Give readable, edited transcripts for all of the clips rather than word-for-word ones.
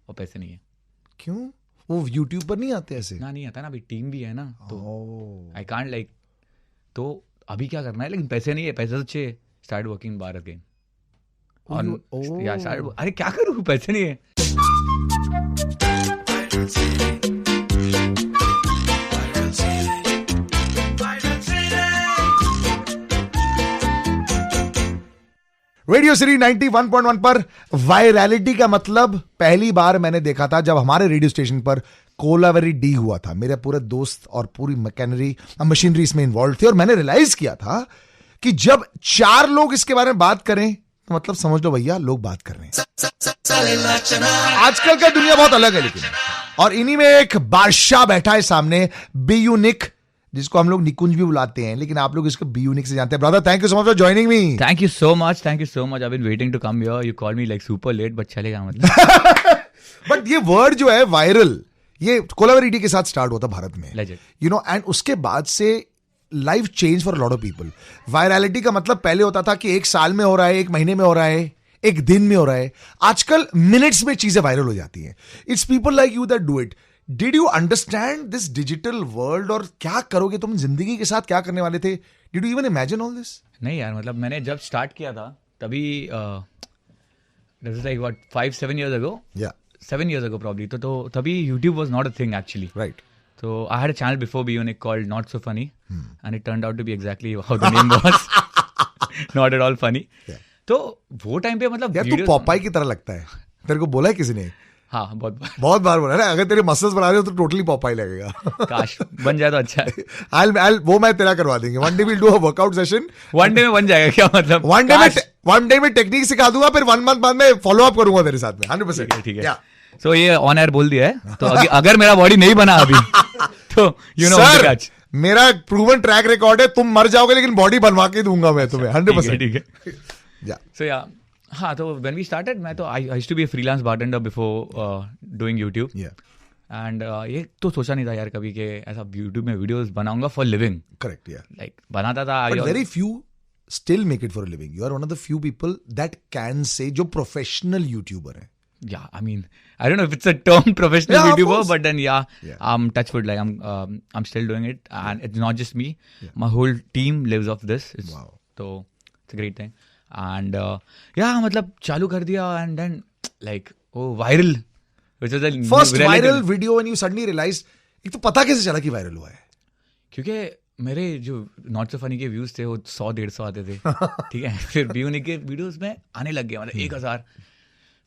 और पैसे नहीं है। क्यों? वो यूट्यूब पर नहीं आते ऐसे? नहीं आता ना, अभी टीम भी है ना, तो आई कांट लाइक, तो अभी क्या करना है, लेकिन पैसे नहीं है, पैसे तो चाहिए। स्टार्ट वर्किंग बार अगेन अरे क्या करूँ, पैसे नहीं है। रेडियो सिटी 91.1 पर वायरलिटी का मतलब पहली बार मैंने देखा था जब हमारे रेडियो स्टेशन पर कोलावेरी डी हुआ था। मेरे पूरे दोस्त और पूरी मशीनरी इसमें इन्वॉल्व थे, और मैंने रियलाइज किया था कि जब 4 लोग इसके बारे में बात करें तो मतलब समझ लो भैया, लोग बात कर रहे हैं। आजकल का दुनिया बहुत अलग है लेकिन, और इन्हीं में एक बादशाह बैठा है सामने, बीयूनिक, जिसको हम लोग निकुंज भी बुलाते हैं, लेकिन आप लोग इसको बीयूनिक से जानते हैं। Brother, thank you so much for joining me. Thank you so much, thank you so much. I been waiting to come here. You call me like super late, but चलेगा मतलब। बट ये वर्ड जो है viral, ये कोलावेरी के साथ start होता भारत में, यू नो, एंड उसके बाद से life change for lot of people. Virality का मतलब पहले होता था कि 1 साल में हो रहा है, 1 महीने में हो रहा है, 1 दिन में हो रहा है। आजकल मिनट्स में चीजें वायरल हो जाती हैं। It's people like you that do it. Did you understand this digital world, और क्या करोगे तुम जिंदगी के साथ, क्या करने वाले थे? Did you even imagine all this? नहीं यार, मतलब मैंने जब स्टार्ट किया था तभी like what 5-7 years ago, 7 years ago probably, तो तभी YouTube was not a thing actually, right? So I had a channel before BeUnique called Not So Funny, and it turned out to be exactly how the name was. Not at all funny. तो वो time पे मतलब यार तू पॉपाई की तरह लगता है, तेरे को बोला है किसी ने? हाँ, बहुत बार बोला है। अगर तेरे मसल्स बना रहे हो तो टोटली पॉपाई लगेगा। काश बन जाए तो अच्छा है। वो मैं तेरा करवा देंगे। One day will do a workout session. One day में बन जाएगा क्या मतलब? वन डे में टेक्निक सिखा दूंगा, फिर 1 month बाद में फॉलो अप करूंगा तेरे साथ में 100%। ठीक है। सो ये ऑन एयर बोल दिया है, तो अगर मेरा बॉडी नहीं बना अभी तो यू नो सर, मेरा प्रूवन ट्रैक रिकॉर्ड है, तुम मर जाओगे लेकिन बॉडी बनवा के दूंगा मैं तुम्हें 100%। ठीक है। सो या हाँ, तो व्हेन वी स्टार्टेड, मैं तो I used to be a freelance bartender before doing YouTube, and ये तो सोचा नहीं था यार कभी कि ऐसा यूट्यूब में वीडियोस बनाऊंगा फॉर लिविंग। करेक्ट, या लाइक बनाता था, but very few still make it for a living. You are one of the few people that can say, जो प्रोफेशनल यूट्यूबर है। Yeah, I mean, I don't know if it's a term professional YouTuber, but then I'm touch wood, like I'm still doing it, and it's not just me. My whole team lives off this. So it's a great thing, and मतलब चालू कर दिया, and then like viral, which was the first viral video when you suddenly realized। एक तो पता कैसे चला कि वायरल हुआ है? क्योंकि मेरे जो नॉट सो फनी के व्यूज थे वो 100-150 आते थे। ठीक है, फिर BeUnique के वीडियोस में आने लग गया, मतलब 1000।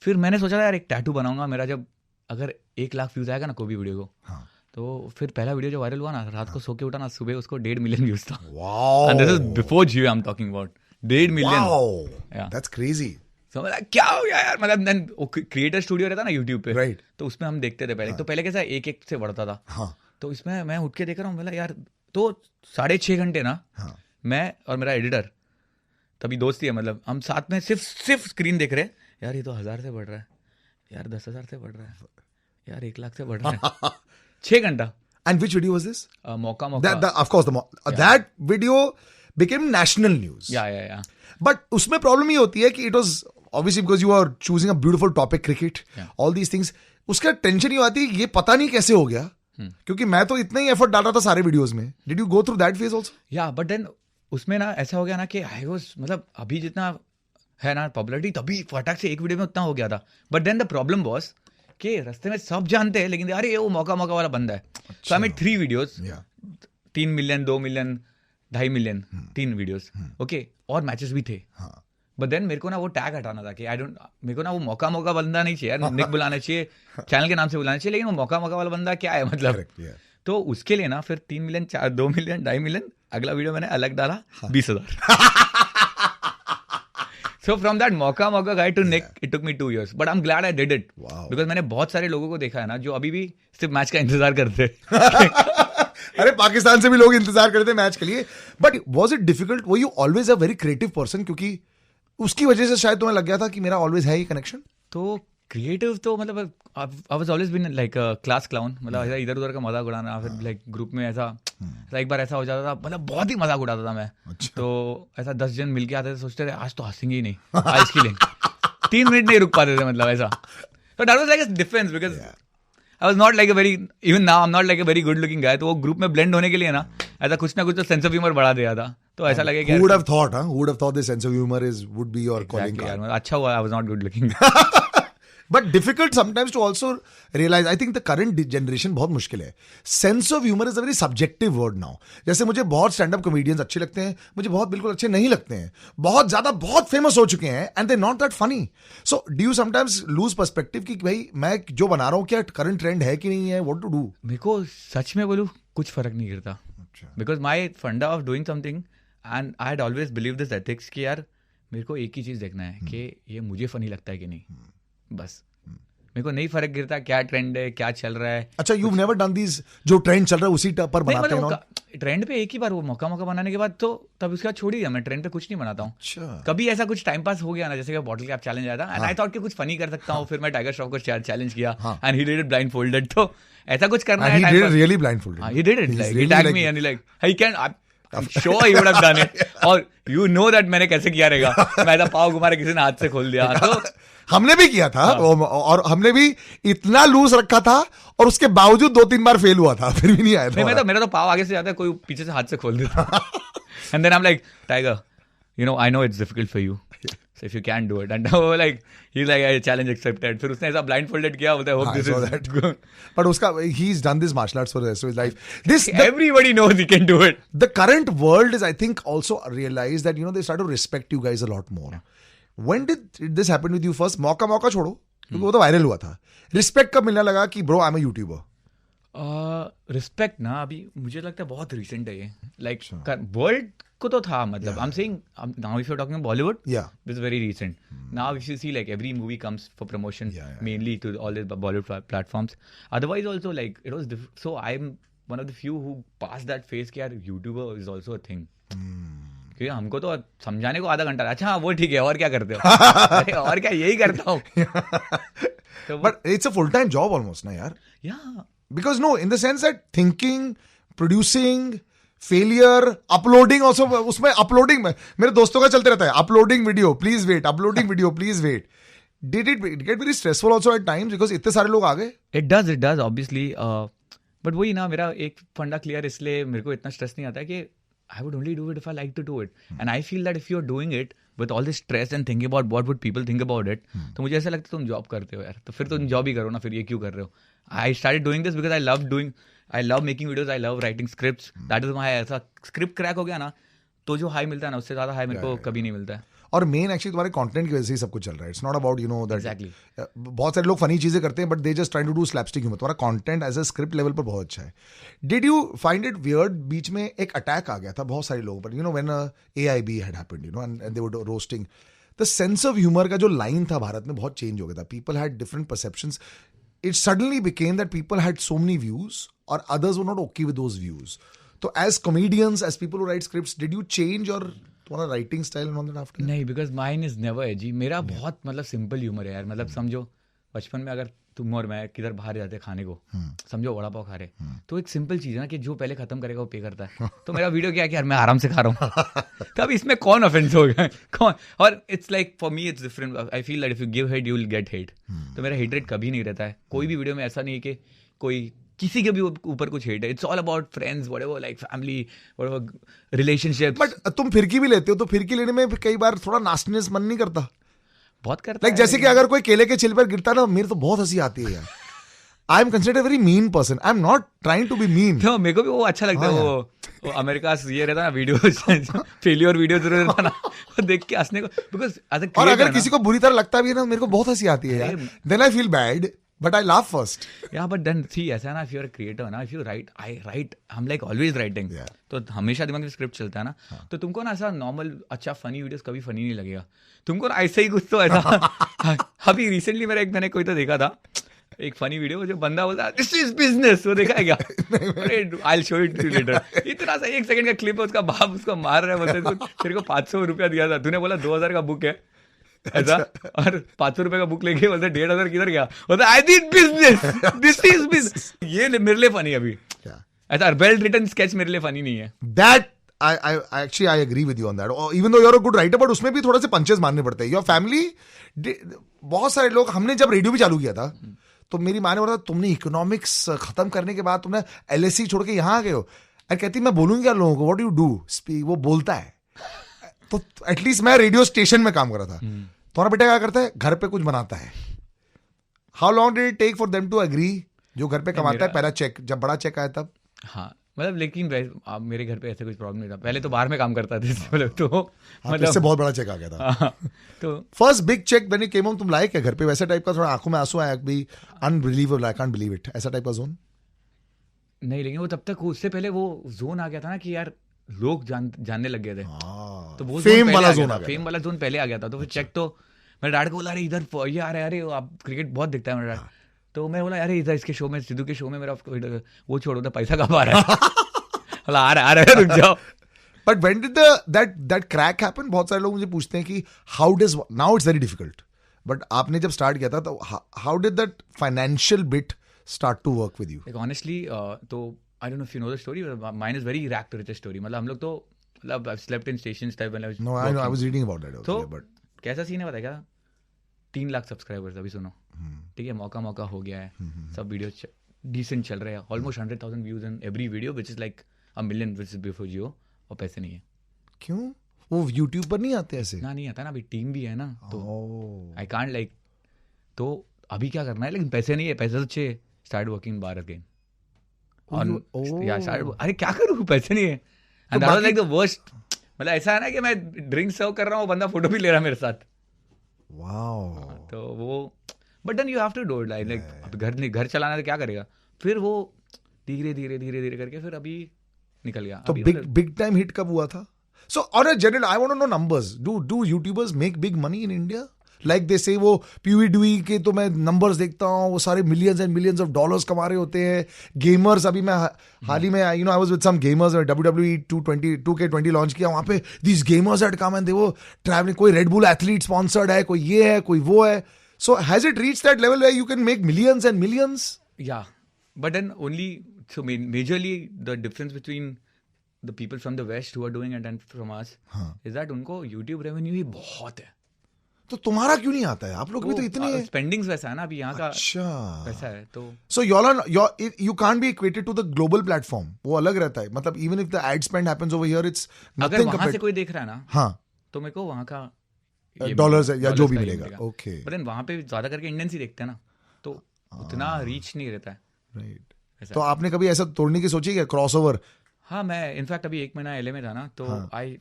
फिर मैंने सोचा था यार एक टैटू बनाऊंगा मेरा, जब अगर 1 लाख व्यूज आएगा ना कोई भी वीडियो को, तो फिर पहला वीडियो जो वायरल हुआ ना, रात को सो के उठा ना, सुबह उसको 1.5 million व्यूज था। And this is before Jio I am talking about 1.5 million। That's crazy. So मतलब क्या हो गया यार, मतलब देन क्रिएटर स्टूडियो रहता ना यूट्यूब पे, राइट, तो उसमें हम देखते थे पहले। तो पहले कैसा 1-1 से बढ़ता था। तो इसमें मैं उठ के देख रहा हूँ, मतलब यार तो 6.5 घंटे ना, मैं और मेरा एडिटर, तभी दोस्ती है, मतलब हम साथ में सिर्फ स्क्रीन देख रहे हैं। यार ये तो 1000 से बढ़ रहा है, यार 10,000 से बढ़ रहा है, यार 1 लाख से बढ़ रहा है। 6 घंटा। And which video was this? मौका। Of course, that video became national news. Yeah. But उसमें प्रॉब्लम ये होती है कि it was obviously because you are choosing a beautiful topic, cricket, all these things. उसका टेंशन ये आती है, ये पता नहीं कैसे हो गया, क्योंकि मैं तो इतना ही एफर्ट डाल रहा था सारे वीडियोस में। Did you go through that phase also? Yeah, but then उसमें ना ऐसा हो गया ना कि I was, मतलब अभी जितना है ना पॉपुलरिटी, तभी फटाक से एक वीडियो में उतना हो गया था। But then the problem was कि रास्ते में सब जानते हैं, लेकिन यार ये वो मौका वाला बंदा है। सो I made 3 videos, 3 million, 2 million, 2.5 million, 3 videos, okay, और मैचेस भी थे। बट देन मेरे को ना वो टैग हटाना था कि मेरे को ना वो मौका बंदा नहीं चाहिए यार, निक बुलाना चाहिए, चैनल के नाम से बुलाना चाहिए, लेकिन वो मौका वाला बंदा क्या है मतलब। तो उसके लिए ना फिर 3 million, 2 million, 2.5 million, अगला वीडियो मैंने अलग डाला 20,000। So from that मौका guy to Nick, it took me 2 years, but I'm glad I did it. Wow. Because मैंने बहुत सारे लोगों को देखा है ना जो अभी भी सिर्फ मैच का इंतजार करते अरे पाकिस्तान से भी लोग इंतजार करते मैच के लिए। But was it difficult? Were you always a very creative person? क्योंकि उसकी वजह से शायद तुम्हें लग गया था कि मेरा ऑलवेज है ये कनेक्शन। तो क्रिएटिव तो मतलब I was always been like class clown, मतलब ऐसा इधर उधर का मजाक उड़ाना, फिर लाइक ग्रुप में ऐसा एक बार ऐसा हो जाता था, मतलब बहुत ही मजाक उड़ाता था मैं। तो ऐसा 10 जन मिलके आते थे, सोचते थे आज तो हंसेंगे ही नहीं, आज के लिए 3 मिनट नहीं रुक पाते थे, मतलब ऐसा। So that was like a difference because I was not like a very, even now I'm not like a very good looking guy. तो वो ग्रुप में blend होने के लिए ना ऐसा कुछ ना कुछ तो सेंस ऑफ ह्यूमर बढ़ा दिया था. तो ऐसा लगे कि who would have thought, huh? Who would have thought the sense of humor would be your calling card? यार अच्छा हुआ I was not good looking. But difficult sometimes to also realize. I think the current generation बहुत मुश्किल है. Sense of humor is a very subjective word now. जैसे मुझे बहुत stand up comedians अच्छे लगते हैं, मुझे बहुत बिल्कुल अच्छे नहीं लगते हैं. बहुत ज्यादा बहुत फेमस हो चुके हैं and they're not that funny. So do you sometimes lose perspective कि भाई मैं जो बना रहा हूँ क्या करंट ट्रेंड है कि नहीं है? What to do? मेरे को सच में बोलूँ कुछ फर्क नहीं गिरता. Because my funda of doing something and I had always believed this ethics कि यार मेरे को एक ही चीज देखना है कि ये मुझे फनी लगता है कि नहीं. बस मेरे को नहीं फर्क गिरता क्या ट्रेंड है क्या चल रहा है. अच्छा, you've never done these जो ट्रेंड चल रहा है उसी पर बनाते हैं ना? ट्रेंड पे एक ही बार वो मौका बनाने के बाद तो तब उसके बाद छोड़ ही दिया. मैं ट्रेंड पे कुछ नहीं बनाता हूँ. अच्छा. कभी ऐसा कुछ टाइम पास हो गया ना, जैसे कि बॉटल कैप चैलेंज आया था एंड आई थॉट कि कुछ फनी कर सकता हूँ. फिर मैं टाइगर श्रॉफ को चैलेंज किया and he did it blind folded. तो ऐसा कुछ करना है. He did it really blindfolded. He did it like he tagged me and he like he can. I'm sure he would have done it. और you know that मैंने कैसे किया रहेगा. मैं ऐसा पाव घुमा किसी ने हाथ से खोल दिया. तो हमने भी किया था और हमने भी इतना लूज रखा था और उसके बावजूद 2-3 बार फेल हुआ था, फिर भी नहीं आया था. मेरा तो पाव आगे से जाता है, कोई पीछे से हाथ से खोल देता. And then I'm like, Tiger, you know I know it's difficult for you. So if you can do it. And like he's like challenge accepted. फिर उसने ऐसा blindfolded किया, बोलता है hope this is good. But उसका he's done this martial arts for the rest of his life. Everybody knows he can do it. The current world is, I think, also realize that they start to respect you guys a lot more. When did this happen with you first? मौका छोड़ो क्योंकि वो तो viral हुआ था. Respect कब मिलने लगा कि bro I'm a YouTuber? Respect ना अभी मुझे लगता है बहुत रिसेंट है ये. लाइक वर्ल्ड को तो था, मतलब I am saying now if you are talking Bollywood this is very recent. Now if you see like every movie comes for promotion mainly to all the Bollywood platforms. Otherwise also like it was so I am one of the few who pass that phase कि यार YouTuber is also a thing. क्योंकि हमको तो समझाने को आधा घंटा. अच्छा हाँ वो ठीक है और क्या करते हो? अरे और क्या यही करता हूँ. But it's a full time job almost ना यार. या Because no, in the sense that thinking, producing, failure, uploading also, उसमें uploading में मेरे दोस्तों का चलते रहता है. Uploading video, please wait. Uploading video, please wait. Did it get very stressful also at times because इतने सारे लोग आ गए? It does obviously. But वही ना, मेरा एक फंडा क्लियर, इसलिए मेरे को इतना स्ट्रेस नहीं आता कि I would only do it if I like to do it. And I feel that if you're doing it with all this stress and thinking about what would people think about it, तो मुझे ऐसा लगता है तुम job करते हो यार, तो फिर तुम जॉब ही करो ना, फिर ये क्यों कर रहे हो? I started doing this because I love making videos, I love writing scripts. That is why ऐसा स्क्रिप्ट क्रैक हो गया ना, तो जो हाई मिलता है ना उससे ज्यादा हाई मेरे को कभी नहीं मिलता है. और मेन एक्चुअली तुम्हारे कंटेंट की वजह से ही सब कुछ चल रहा है. It's not about that. Exactly. बहुत सारे लोग फनी चीजें करते हैं but they just trying to do slapstick humour. तुम्हारा content as a script level पर बहुत अच्छा है. Did you find it weird? बीच में एक अटैक आ गया था बहुत सारे लोगों पर, when AIB had happened, and they were roasting. The sense of humour का जो लाइन था भारत में बहुत चेंज हो गया था. People had different perceptions. It suddenly became that people had so many views or others were not okay with those views. So as comedians, as people who write scripts, did you change your writing style and all that after? नहीं, because mine is never edgy. मेरा बहुत मतलब simple humour है यार. मतलब समझो बचपन में अगर तुम और मैं किधर बाहर जाते खाने को, समझो वड़ा पाव खा रहे, तो एक सिंपल चीज है ना कि जो पहले खत्म करेगा वो पे करता है. तो मेरा वीडियो क्या है कि यार मैं आराम से खा रहा हूँ. तो अब इसमें कौन ऑफेंस हो गया? कौन? और it's like for me it's different. I feel that if you give hate you will get hate. तो मेरा हेट रेट कभी नहीं रहता है. कोई भी वीडियो में ऐसा नहीं है कि कोई किसी के भी ऊपर कुछ हेट है. It's all about friends, whatever, like family, whatever, relationship. But तुम फिरकी भी लेते हो, तो फिरकी लेने में कई बार थोड़ा नास्टीनेस मन नहीं करता? बहुत करता है. जैसे कि अगर कोई केले के छिल पर गिरता ना, मेरे तो बहुत हंसी आती है यार. I am considered a very mean person. I am not trying to be mean. तो मेरे को भी वो अच्छा लगता है. वो अमेरिका ये रहता ना वीडियो, फेलियर वीडियो रहता ना, वो देख के हंसने को. बिकॉज और अगर किसी को बुरी तरह लगता भी है ना, मेरे को बहुत हंसी आती है यार. Then I feel bad but I laugh first. Yeah, but then see, ऐसा ना, if you're a creator ना, if you write, I write, I'm like always writing. तो हमेशा दिमाग में स्क्रिप्ट चलता है ना, तो तुमको ना ऐसा नॉर्मल अच्छा फनी वीडियोस कभी फनी नहीं लगेगा. तुमको ना ऐसे ही कुछ तो ऐसा. अभी रिसेंटली मैंने कोई तो देखा था एक फनी वीडियो, जो बंदा बोलता है दिस इज बिजनेस. वो देखा है क्या? I will show it to later. इतना सा 1 सेकंड का क्लिप है, उसका बाप उसको मार रहा है, बोलते तेरे को 500 रुपया दिया था, तूने बोला 2000 का बुक है ऐसा, और 500 रुपए का बुक लेके बोलते 1500 किधर गया? बोलते I did business, this is business. ये मेरे लिए फनी अभी ऐसा वेल रिटन स्केच मेरे लिए फनी नहीं है. That I agree with you on that. Even though you're a good writer, but उसमें भी थोड़ा से पंचेस मारने पड़ते हैं. Your family, बहुत सारे लोग, हमने जब रेडियो भी चालू किया था, तो मेरी माँ ने बोला तुमने इकोनॉमिक्स खत्म करने के बाद तुमने LSE छोड़ के यहाँ आ गए हो. और कहती मैं बोलूंगी क्या लोगों को, व्हाट यू डू, वो बोलता है. तो एटलीस्ट मैं रेडियो स्टेशन में काम कर रहा था. तुम्हारा बेटा क्या करता है, घर पे कुछ बनाता है. How long did it take for them to agree? जो घर पे कमाता है, पहला चेक, जब बड़ा चेक आया तब. हाँ मतलब, लेकिन अब मेरे घर पे ऐसे कुछ प्रॉब्लम नहीं था. पहले तो बाहर में काम करता था मतलब, तो मतलब इससे बहुत बड़ा चेक आ गया था. तो first big cheque when you came home, तुम लाए क्या घर पे? वैसे टाइप का, थोड़ा आंखों में आंसू आया भी, unbelievable, I can't believe it, ऐसा टाइप का जोन? नहीं, लेकिन वो तब तक, उससे पहले वो जोन आ गया था ना कि यार लोग जानने लग गए थे. तो वो फेम वाला जोन आ गया. फेम वाला जोन पहले आ गया था. तो फिर चेक, तो मेरे डैड को बोला अरे इधर ये आ रहा है, अरे आप क्रिकेट बहुत दिखता है मेरा डैड. तो मैं बोला अरे इधर इसके शो में, सिद्धू के शो में मेरा वो छोड़ो, पैसा कब आ रहा है. आ रहा है, रुक जाओ. But when did that crack happen? बहुत सारे लोग मुझे पूछते हैं कि how does, now it's very difficult, but आपने जब स्टार्ट किया था तो how did that financial bit start to work with you? Like honestly, तो I don't know if you know the story, mine is very rag to rich story. मतलब हम लोग तो, मतलब I slept in stations type. No, I was reading about that तो but कैसा scene है पता है क्या? 3 लाख सब्सक्राइबर्स अभी, सुनो ठीक है, मौका हो गया है, सब वीडियो डिसेंट चल रहे हैं, almost 100,000 views in every video, which is like a million which is before Jio, और पैसे नहीं है. क्यों? वो यूट्यूब पर नहीं आते ऐसे? ना, नहीं आता ना, अभी टीम भी है ना, तो आई कांट लाइक. तो अभी क्या करना है, लेकिन पैसे नहीं है. पैसे तो चाहिए. स्टार्ट वर्किंग बार अगेन. अरे क्या करूँ, पैसे नहीं है. And that was like the worst. मतलब ऐसा है ना कि मैं ड्रिंक सर्व कर रहा हूँ, बंदा फोटो भी ले रहा है मेरे साथ. वाओ. तो वो, but then you have to do it. Like घर चलाना तो क्या करेगा. फिर वो धीरे धीरे करके फिर अभी निकल गया. तो बिग टाइम हिट कब हुआ था? So on a general, I want to know numbers. Do youtubers make big money in India? Like they say, वो प्यूडी के तो मैं नंबर्स देखता हूँ, वो सारे millions and millions of dollars कमा रहे होते हैं. गेमर्स, अभी मैं हाल ही में, you know, I was with some gamers, WWE 2K20 launch किया. वहां पे these gamers had come and they वो ट्रैवलिंग, कोई रेड बुल एथलीट स्पॉन्सर्ड है, कोई ये है, कोई वो है. So has it reached that level where you can make millions and millions? Yeah, but then only, so majorly the difference between the people from the West who are doing it and from us is that उनको YouTube revenue ही बहुत है. तो तुम्हारा क्यों नहीं आता है? आप लोग भी तो इतने स्पेंडिंग्स वैसा है ना अभी यहाँ का. अच्छा, वैसा है. तो सो you can't be equated to the global platform. वो अलग रहता है. मतलब even if the ad spend happens over here, it's अगर nothing वहाँ से compared. कोई देख रहा है ना, हाँ, तो मेरे को वहाँ का डॉलर्स या जो भी का मिलेगा. ओके, बट देन वहाँ पे ज्यादा करके इंडियंस ही देखते हैं ना, तो उतना रीच नहीं रहता है. राइट. तो आपने कभी ऐसा तोड़ने की सोची क्या, क्रॉसओवर? हाँ, मैं इनफैक्ट अभी 1 महीना LA में था ना, तो आई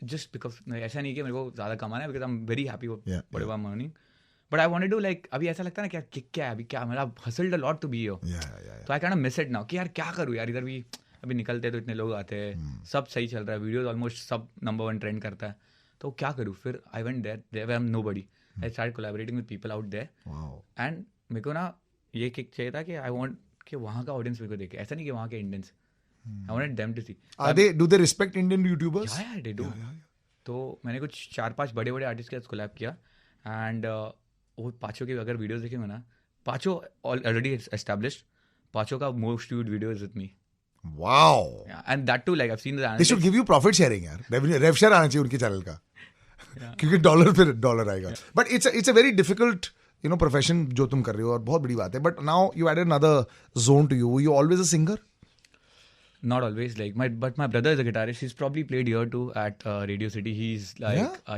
जस्ट बिकॉज ऐसा नहीं कि मेरे को ज्यादा कमाना है, because I am very happy whatever I am earning, but I wanted to like, अभी ऐसा लगता है ना क्या है अभी, क्या मेरा hustled a lot to be here. तो I kind of miss it now कि यार क्या करूँ यार. इधर भी अभी निकलते तो इतने लोग आते हैं, सब सही चल रहा है, वीडियोस ऑलमोस्ट सब नंबर 1 ट्रेंड करता है, तो क्या करूँ. फिर I went there I am nobody. I start collaborating with people out there, and मेरे को ना ये किक चाहिए था कि आई वांट कि वहाँ का ऑडियंस मेरे को देखे, ऐसा नहीं कि वहाँ के Indians. I wanted them to see. Do they respect Indian YouTubers? Yeah, they do. तो मैंने कुछ 4-5 बड़े आर्टिस्ट के साथ कोलैब किया, एंड वो पाँचों के अगर वीडियोस देखे ना, पाँचों ऑलरेडी एस्टैब्लिश्ड, पाँचों का most viewed video is with me. Wow. And that too, like I've seen the They should give you profit sharing यार. Rev share आना चाहिए उनके चैनल का, क्योंकि डॉलर आएगा. But it's a very difficult, you know, profession जो तुम कर रहे हो, और बहुत बड़ी बात है. But now you added another zone to you. Were you always a singer? Not always, like but my brother is a guitarist. He's probably played here too at Radio City. He's like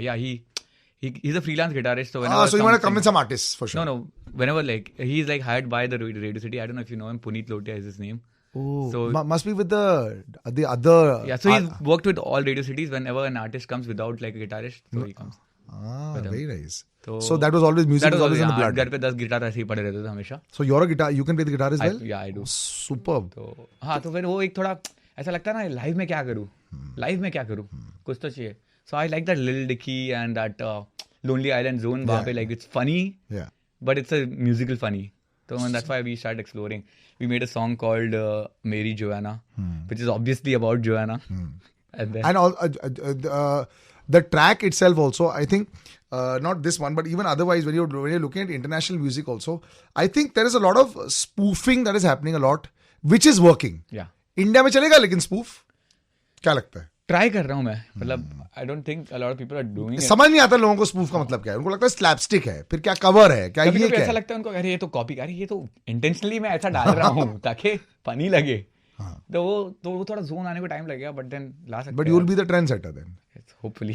he's a freelance guitarist. So whenever so you want to come with some artists for sure. No, whenever like he's like hired by the Radio City. I don't know if you know him. Puneet Lotia is his name. Oh, so must be with the other. Yeah, so he's worked with all radio cities. Whenever an artist comes without like a guitarist, so he comes. Very nice. So that was always music. That was always in the blood. घर पे 10 guitar ऐसे ही पड़े रहते थे हमेशा. So you're a guitar. You can play the guitar as well. Yeah, I do. Superb. तो हाँ, तो फिर वो एक थोड़ा ऐसा लगता है ना, लाइव में क्या करूँ, कुछ तो चाहिए. So I like that Lil Dicky and that Lonely Island Zone. वहाँ पे like it's funny. Yeah. But it's a musical funny. So that's why we started exploring. We made a song called Mary Joanna, which is obviously about Joanna. And all the track itself also, I think, not this one, but even otherwise, when you're looking at international music also, I think there is a lot of spoofing that is happening a lot, which is working. Yeah. India में चलेगा लेकिन spoof क्या लगता है? Try कर रहा हूँ मैं, मतलब I don't think a lot of people are doing it. समझ नहीं आता लोगों को स्पूफ का मतलब क्या है, उनको लगता है स्लैपस्टिक है, फिर क्या कवर है, क्या कभी ये कभी क्या ऐसा है? लगता है उनको, अरे ये तो कॉपी, अरे ये तो इंटेंशनली मैं ऐसा डाल रहा हूँ ताकि फनी लगे। हाँ। तो वो थोड़ा जोन आने को टाइम लगेगा, बट देन ला सकते but you will be the trend setter then. Hopefully.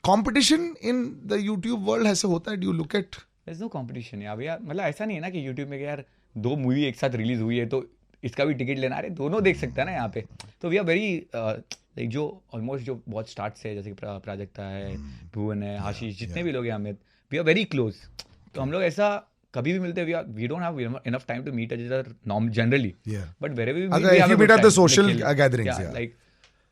Competition in the YouTube world ऐसे होता है, do you look at? There is no competition यार भैया, मतलब ऐसा नहीं है ना कि यूट्यूब में कि यार 2 मूवी एक साथ रिलीज हुई है तो इसका भी टिकट लेना, अरे दोनों देख सकते हैं ना यहाँ पे। तो वी आर वेरी लाइक जो ऑलमोस्ट जो बहुत स्टार्ट से है, जैसे कि प्राजक्ता है, भुवन है, आशीष, जितने भी लोग हैं, Amit, we are very close. तो हम लोग ऐसा कभी भी मिलते हैं, we don't have enough time to meet each other normal generally, but wherever we meet, if you meet at the social gatherings, yeah. like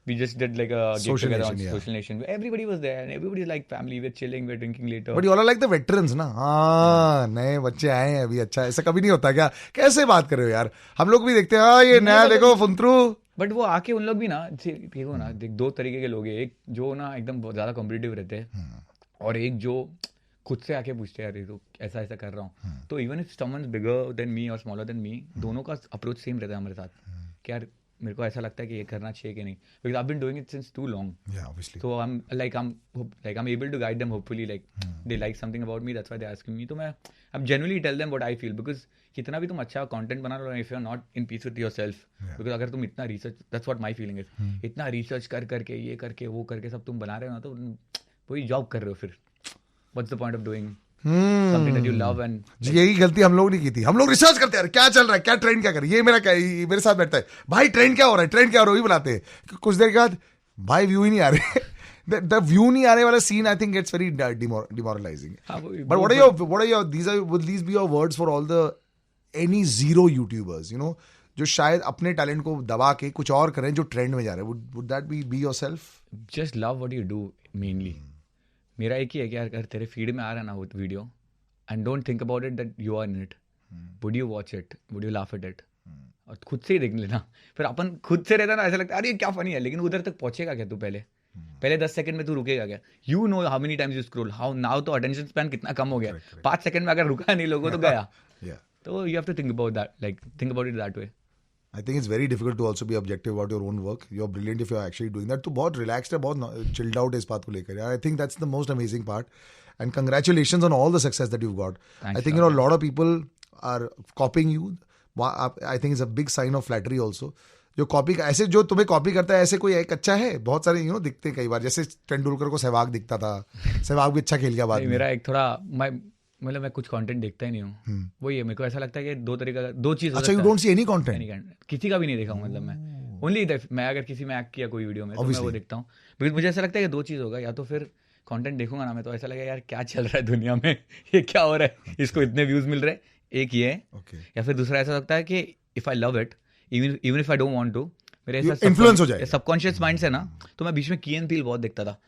we just did like a get Social together on nation, yeah. Social Nation. Everybody was there and everybody's like family, we're chilling, we're drinking later. But you all like the veterans ना, हाँ नए बच्चे आए हैं अभी, अच्छा ऐसा कभी नहीं होता क्या? कैसे बात कर रहे हो यार, हम लोग भी देखते हैं, हाँ ये नया देखो फुंतरू। बट वो आके उन लोग भी ना देखो ना, देख 2 तरीके के लोग हैं, एक जो ना एकदम बहुत ज्यादा कॉम्पिटिटिव रहते हैं, और एक जो खुद से आके पूछते हैं यार ये तो ऐसा ऐसा कर रहा हूँ। तो even if someone bigger than me और स्मॉलर देन मी, दोनों का अप्रोच सेम रहता है हमारे साथ कि यार मेरे को ऐसा लगता है कि ये करना चाहिए कि नहीं, because I been doing it since too long. Yeah, obviously. So I'm able to guide them, hopefully, like they like something about me, that's why they're asking me. तो I'm genuinely tell them what I feel, because कितना भी तुम अच्छा content बना लो, if you're not in peace with yourself, because अगर तुम इतना research, that's what my feeling is, इतना रिसर्च कर करके ये करके वो करके सब तुम बना रहे हो ना, तो वही जॉब कर रहे हो, फिर what's the point of doing something that you love? And जी यही गलती हम लोग नहीं की थी, हम लोग रिसर्च करते हैं क्या चल रहा है, क्या ट्रेंड, क्या कर, ये मेरा क्या, ये मेरे साथ बैठता है भाई ट्रेंड क्या हो रहा है, ट्रेंड क्या हो रहा है, वही बनाते हैं, कुछ देर के बाद भाई व्यू ही नहीं आ रहे। the व्यू नहीं आ रहे वाला scene I think it's very demoralizing. But what are your will these be your words for all the any zero YouTubers, you know, जो शायद अपने टैलेंट को दबा के कुछ और करें जो ट्रेंड में जा रहे हैं? would that be yourself? just love what you do mainly. मेरा एक ही है कि यार अगर तेरे फीड में आ रहा है ना वो video, and don't think about it that you are in it, would you watch it, would you laugh at it, और खुद से ही देख लेना। फिर अपन खुद से रहता ना, ऐसा लगता है अरे क्या फनी है, लेकिन उधर तक पहुंचेगा क्या तू? पहले 10 सेकंड में तू रुकेगा क्या? You know how many times you scroll, how now तो अटेंशन स्पैन कितना कम हो गया, 5 सेकंड में अगर रुका नहीं लोगों तो गया। तो you have to think about that, like think about it that way. I think it's very difficult to also be objective about your own work. You're brilliant if you're actually doing that. तो बहुत relaxed है, बहुत chilled out है इस बात को लेकर. I think that's the most amazing part. And congratulations on all the success that you've got. Thanks, I think a lot of people are copying you. I think it's a big sign of flattery also. जो copy ऐसे जो तुम्हें copy करता है, ऐसे कोई एक अच्छा है? बहुत सारे दिखते हैं कई बार, जैसे तेंदुलकर को सहवाग दिखता था, सहवाग भी अच्छा खेल गया बाद में. मेरा एक थोड़ा मतलब मैं कुछ कंटेंट देखता ही नहीं हूँ, वही है, मेरे को ऐसा लगता है कि दो चीज. अच्छा, you don't see any content? किसी का भी नहीं देखा हूँ, मतलब मैं ओनली मैं अगर किसी में एक्ट किया कोई वीडियो में तो मैं वो देखता हूँ, बिकॉज मुझे ऐसा लगता है कि 2 चीज होगा, या तो फिर कंटेंट देखूंगा ना मैं तो ऐसा लगेगा यार क्या चल रहा है दुनिया में, ये क्या हो रहा है, इसको इतने व्यूज मिल रहे हैं, एक ये है, या फिर दूसरा ऐसा लगता है कि if I love it even if I don't want to, मेरे ऐसा इन्फ्लुएंस हो जाए, सबकॉन्शियस माइंड से ना. तो मैं बीच में की एंड पील बहुत देखता था.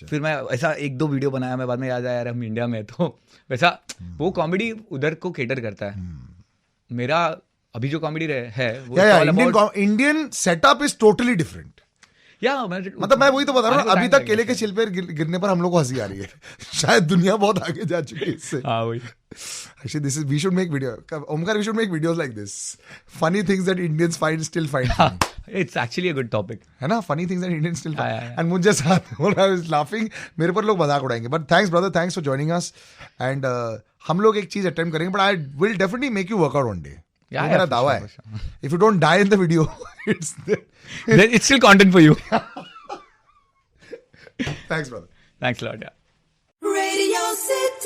फिर मैं ऐसा 1-2 वीडियो बनाया, मैं बाद में याद आया यार हम इंडिया में, तो वैसा वो कॉमेडी उधर को केटर करता है. मेरा अभी जो कॉमेडी है वो Indian setup is totally different. मतलब मैं वही तो बता रहा हूँ, अभी तक केले के छिल पे गिरने पर हम लोग को हंसी आ रही है. शायद दुनिया बहुत आगे जा चुकी है इससे. हाँ वही. Actually, this is we should make video. Omkar, we should make videos like this. Funny things that Indians still find funny. It's actually a good topic. है ना? Funny things that Indians still find. And मुझे साथ बोल रहा है, I was laughing. मेरे पर लोग मजाक उड़ाएंगे. But thanks brother, thanks for joining us. And हम लोग एक चीज अटेम्प्ट करेंगे, but I will definitely make you work out one day. Yeah, मेरा दावा है. If you don't die in the video, it's still content for you. Thanks brother. Thanks a lot. Yeah. Radio City.